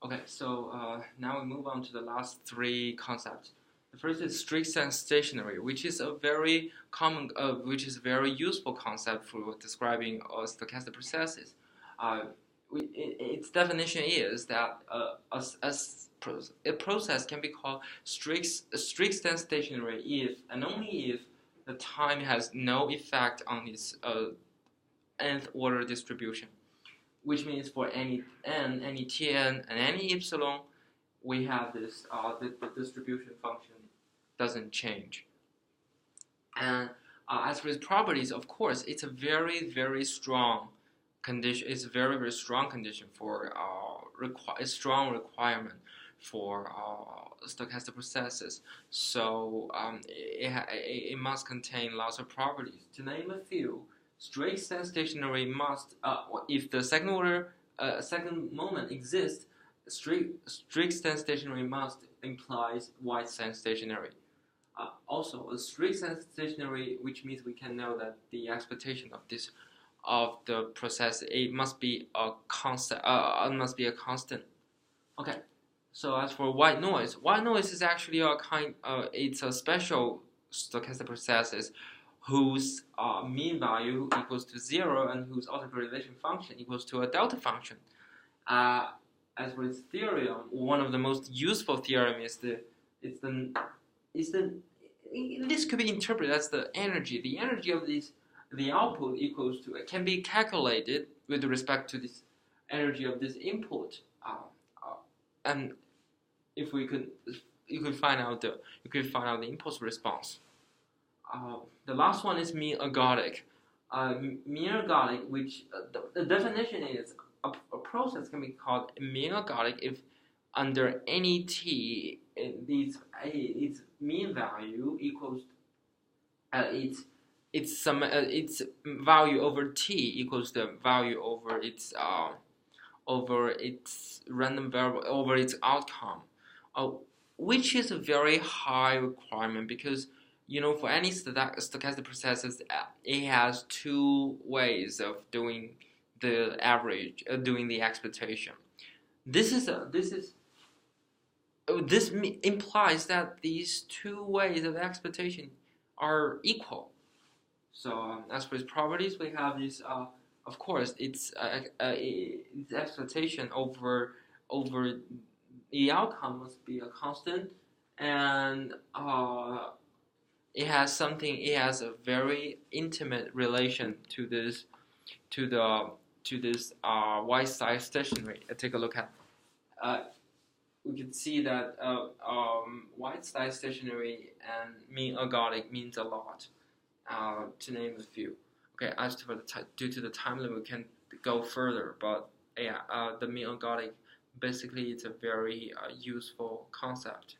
Okay, so now we move on to the last three concepts. The first is strict and stationary, which is a very common, which is a very useful concept for describing stochastic processes. Its definition is that a process can be called strict and stationary if and only if the time has no effect on its nth order distribution, which means for any n, any tn, and any epsilon, we have this the distribution function doesn't change. And as for its properties, of course, it's a very strong condition. It's a very strong condition for a strong requirement for stochastic processes. So it must contain lots of properties. To name a few, strict and stationary must, if the second order, second moment exists, strict and stationary must implies white and stationary. Also, a strict and stationary, which means we can know that the expectation of the process, it must be a constant. Okay. So as for white noise is actually a kind. It's a special stochastic processes whose mean value equals to 0 and whose autocorrelation function equals to a delta function. As for its theorem, one of the most useful theorem is this could be interpreted as the energy. The energy of the output equals to, it can be calculated with respect to this energy of this input, and if you could find out the impulse response. The last one is mean ergodic. Mean ergodic, which the definition is a process can be called mean ergodic if under any t, its mean value equals its value over t equals the value over its random variable over its outcome, which is a very high requirement because for any stochastic processes, it has two ways of doing the average, doing the expectation. This implies that these two ways of expectation are equal. So as for its properties, we have this. Of course, its expectation over the outcome must be a constant, and it has a very intimate relation to this white side stationary. Take a look at. We can see that white side stationary and mean ergodic means a lot. To name a few. Okay, as to due to the time limit, we can go further. But yeah, the mean ergodic, basically, it's a very useful concept.